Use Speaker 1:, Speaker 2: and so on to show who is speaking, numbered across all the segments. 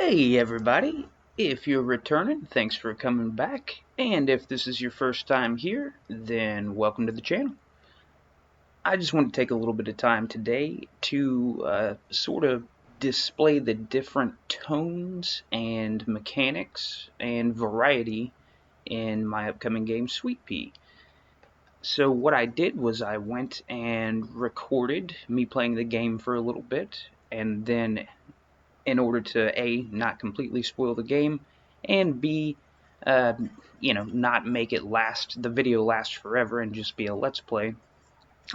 Speaker 1: Hey everybody, if you're returning, thanks for coming back, and if this is your first time here, then welcome to the channel. I just want to take a little bit of time today to sort of display the different tones and mechanics and variety in my upcoming game, Sweet Pea. So what I did was I went and recorded me playing the game for a little bit, and then in order to A, not completely spoil the game, and B, uh, not make it the video last forever and just be a let's play.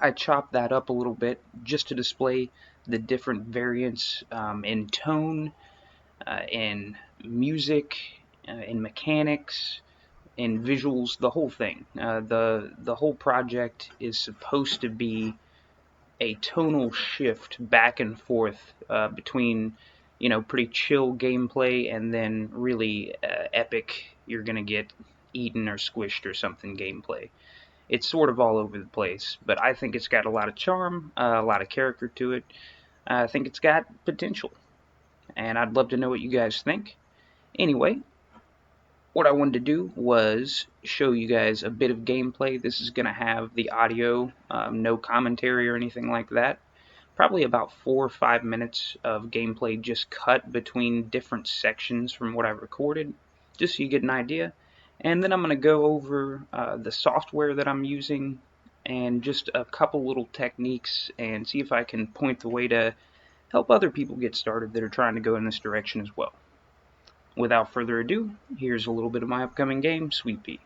Speaker 1: I chopped that up a little bit just to display the different variants in tone, in music, in mechanics, in visuals, the whole thing. The whole project is supposed to be a tonal shift back and forth between pretty chill gameplay and then really epic, you're gonna get eaten or squished or something gameplay. It's sort of all over the place, but I think it's got a lot of charm, a lot of character to it. I think it's got potential, and I'd love to know what you guys think. Anyway, what I wanted to do was show you guys a bit of gameplay. This is going to have the audio, no commentary or anything like that. Probably about 4 or 5 minutes of gameplay just cut between different sections from what I recorded, just so you get an idea. And then I'm going to go over the software that I'm using and just a couple little techniques and see if I can point the way to help other people get started that are trying to go in this direction as well. Without further ado, here's a little bit of my upcoming game, Sweet Pea.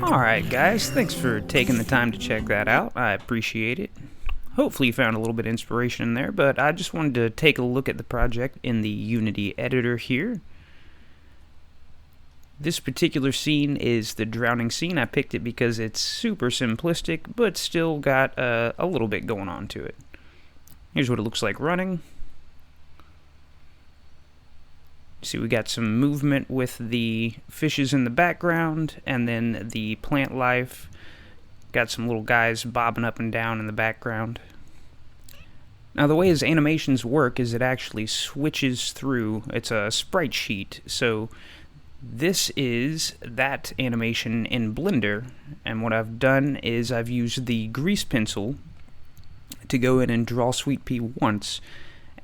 Speaker 1: Alright guys, thanks for taking the time to check that out. I appreciate it. Hopefully you found a little bit of inspiration in there, but I just wanted to take a look at the project in the Unity editor here. This particular scene is the drowning scene. I picked it because it's super simplistic, but still got a little bit going on to it. Here's what it looks like running. See, we got some movement with the fishes in the background, and then the plant life. Got some little guys bobbing up and down in the background. Now, the way his animations work is it actually switches through. It's a sprite sheet, so this is that animation in Blender, and what I've done is I've used the grease pencil to go in and draw Sweet Pea once,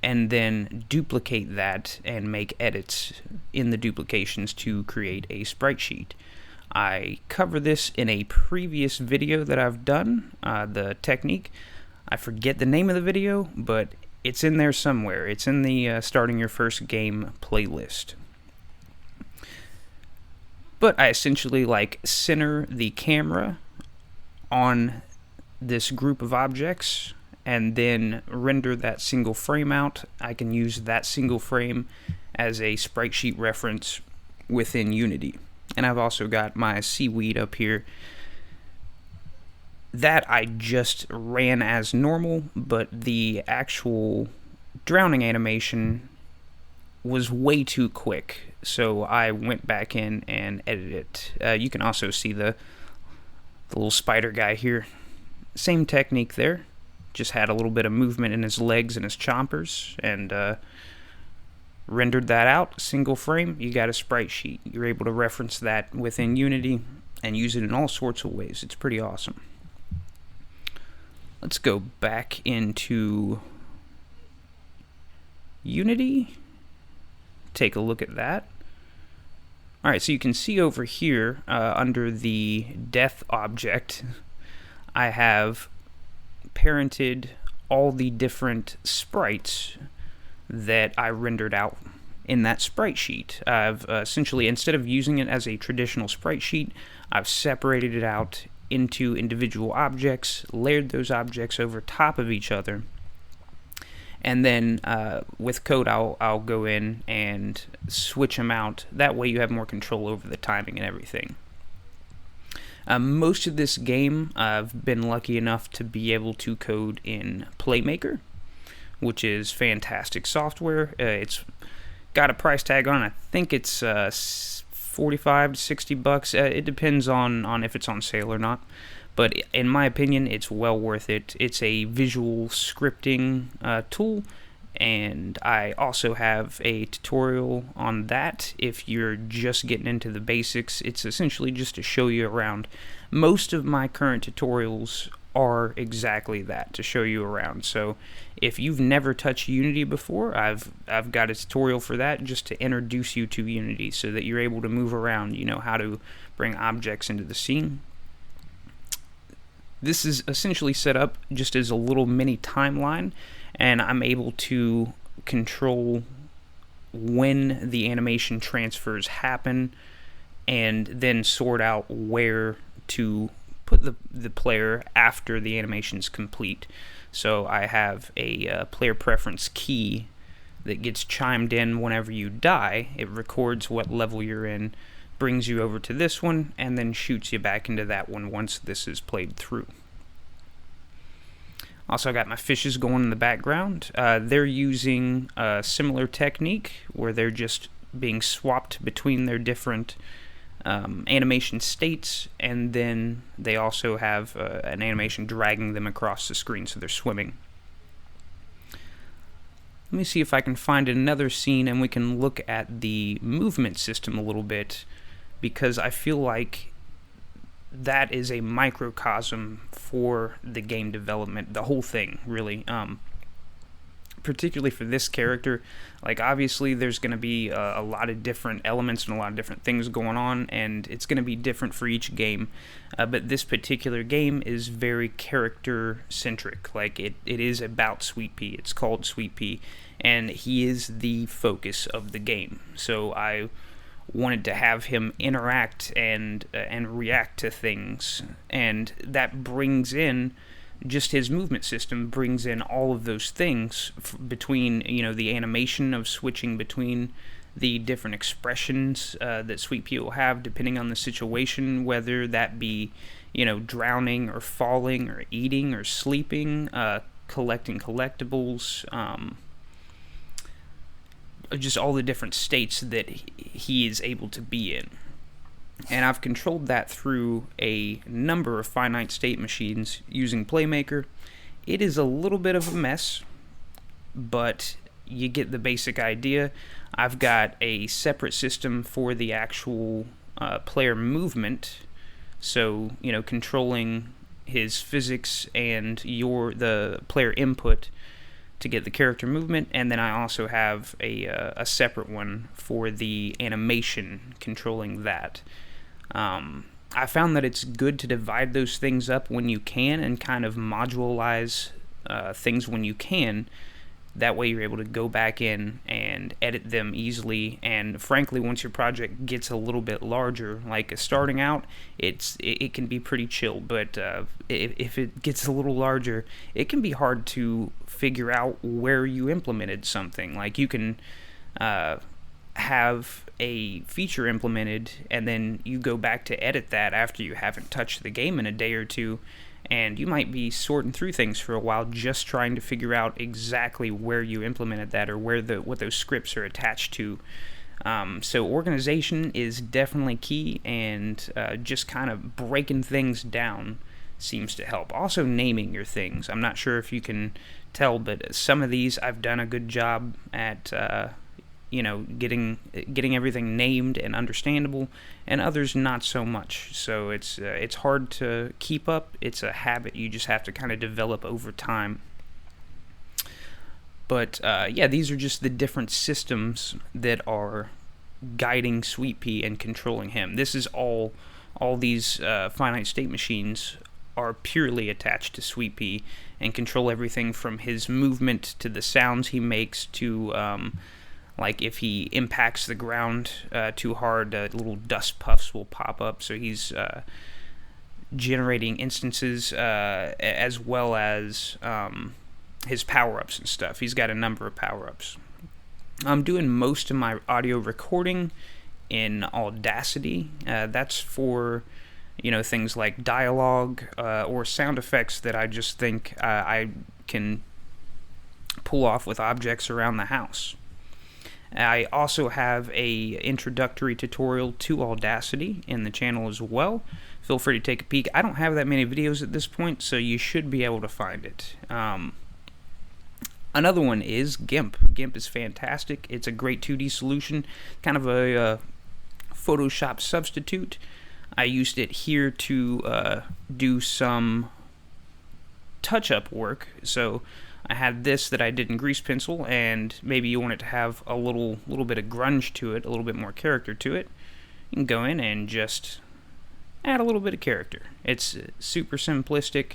Speaker 1: and then duplicate that and make edits in the duplications to create a sprite sheet. I cover this in a previous video that I've done, the technique. I forget the name of the video, but it's in there somewhere. It's in the Starting Your First Game playlist. But I essentially center the camera on this group of objects and then render that single frame out. I can use that single frame as a sprite sheet reference within Unity. And I've also got my seaweed up here. That I just ran as normal, but the actual drowning animation was way too quick, so I went back in and edited it. You can also see the little spider guy here. Same technique there. Just had a little bit of movement in his legs and his chompers, and rendered that out, single frame. You got a sprite sheet. You're able to reference that within Unity and use it in all sorts of ways. It's pretty awesome. Let's go back into Unity. Take a look at that. Alright, so you can see over here under the death object, I have parented all the different sprites that I rendered out in that sprite sheet. I've essentially, instead of using it as a traditional sprite sheet, I've separated it out into individual objects, layered those objects over top of each other, and then with code I'll go in and switch them out. That way you have more control over the timing and everything. Most of this game I've been lucky enough to be able to code in Playmaker, which is fantastic software. It's got a price tag on it. I think it's 45 to 60 bucks. It depends on if it's on sale or not. But in my opinion, it's well worth it. It's a visual scripting tool, and I also have a tutorial on that if you're just getting into the basics. It's essentially just to show you around. Most of my current tutorials are exactly that, to show you around. So if you've never touched Unity before, I've got a tutorial for that, just to introduce you to Unity so that you're able to move around, you know how to bring objects into the scene. This is essentially set up just as a little mini timeline, and I'm able to control when the animation transfers happen and then sort out where to put the player after the animation's complete. So I have a player preference key that gets chimed in whenever you die. It records what level you're in, brings you over to this one, and then shoots you back into that one once this is played through. Also, I got my fishes going in the background. They're using a similar technique where they're just being swapped between their different animation states, and then they also have an animation dragging them across the screen, so they're swimming. Let me see if I can find another scene and we can look at the movement system a little bit, because I feel like that is a microcosm for the game development, the whole thing, really. Particularly for this character, like obviously there's going to be a lot of different elements and a lot of different things going on, and it's going to be different for each game, but this particular game is very character centric. Like it is about Sweet Pea. It's called Sweet Pea, and he is the focus of the game. So I wanted to have him interact and react to things, and that brings in just his movement system, brings in all of those things between, the animation of switching between the different expressions that Sweet Pea will have depending on the situation, whether that be, drowning or falling or eating or sleeping, collecting collectibles, just all the different states that he is able to be in. And I've controlled that through a number of finite state machines using Playmaker. It is a little bit of a mess, but you get the basic idea. I've got a separate system for the actual player movement, so controlling his physics and the player input to get the character movement, and then I also have a separate one for the animation, controlling that. I found that it's good to divide those things up when you can and kind of modularize things when you can. That way you're able to go back in and edit them easily, and frankly, once your project gets a little bit larger, like starting out, it can be pretty chill, but if it gets a little larger, it can be hard to figure out where you implemented something. Like you can have a feature implemented, and then you go back to edit that after you haven't touched the game in a day or two, and you might be sorting through things for a while just trying to figure out exactly where you implemented that or what those scripts are attached to. So organization is definitely key, and just kind of breaking things down seems to help. Also naming your things. I'm not sure if you can tell, but some of these I've done a good job at getting everything named and understandable, and others not so much. So it's hard to keep up. It's a habit you just have to kind of develop over time. But these are just the different systems that are guiding Sweet Pea and controlling him. This is all these finite state machines are purely attached to Sweet Pea and control everything from his movement to the sounds he makes to like if he impacts the ground too hard, little dust puffs will pop up. So he's generating instances as well as his power-ups and stuff. He's got a number of power-ups. I'm doing most of my audio recording in Audacity. That's for things like dialogue or sound effects that I just think I can pull off with objects around the house. I also have a introductory tutorial to Audacity in the channel as well. Feel free to take a peek. I don't have that many videos at this point, so you should be able to find it. Another one is GIMP. GIMP is fantastic. It's a great 2D solution, kind of a Photoshop substitute. I used it here to do some touch-up work. So I had this that I did in grease pencil, and maybe you want it to have a little bit of grunge to it, a little bit more character to it. You can go in and just add a little bit of character. It's super simplistic.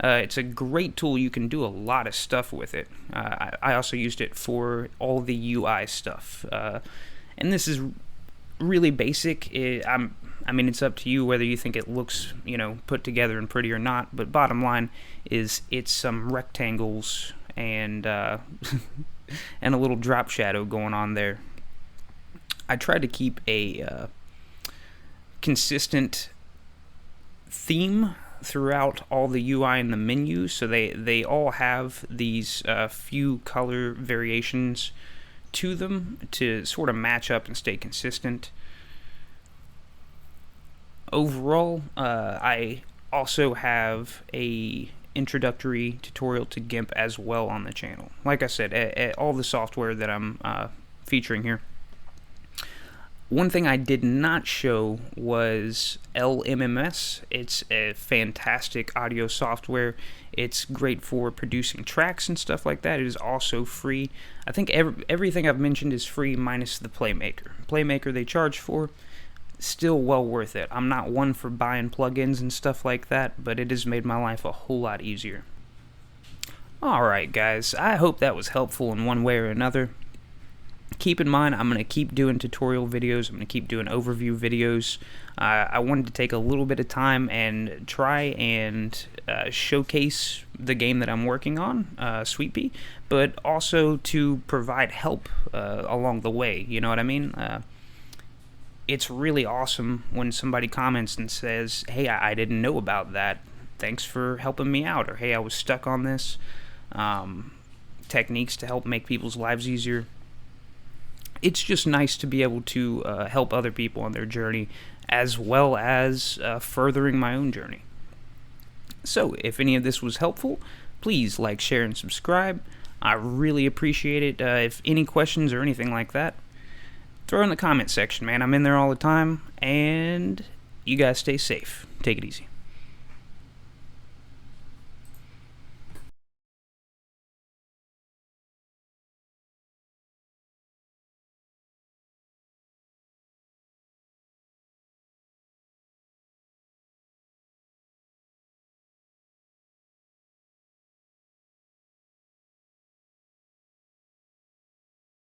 Speaker 1: It's a great tool. You can do a lot of stuff with it. I also used it for all the UI stuff. And this is really basic. I mean, it's up to you whether you think it looks, put together and pretty or not, but bottom line is it's some rectangles and and a little drop shadow going on there. I tried to keep a consistent theme throughout all the UI and the menus, so they all have these few color variations to them to sort of match up and stay consistent. Overall, I also have a introductory tutorial to GIMP as well on the channel. Like I said, all the software that I'm featuring here. One thing I did not show was LMMS. It's a fantastic audio software. It's great for producing tracks and stuff like that. It is also free. I think everything I've mentioned is free minus the Playmaker. Playmaker they charge for. Still well worth it. I'm not one for buying plugins and stuff like that, but it has made my life a whole lot easier. Alright guys, I hope that was helpful in one way or another. Keep in mind, I'm going to keep doing tutorial videos. I'm going to keep doing overview videos. I wanted to take a little bit of time and try and showcase the game that I'm working on, Sweet Pea, but also to provide help along the way, you know what I mean? It's really awesome when somebody comments and says, hey, I didn't know about that. Thanks for helping me out. Or, hey, I was stuck on this. Techniques to help make people's lives easier. It's just nice to be able to help other people on their journey as well as furthering my own journey. So, if any of this was helpful, please like, share, and subscribe. I really appreciate it. If any questions or anything like that, throw in the comment section, man. I'm in there all the time, and you guys stay safe. Take it easy.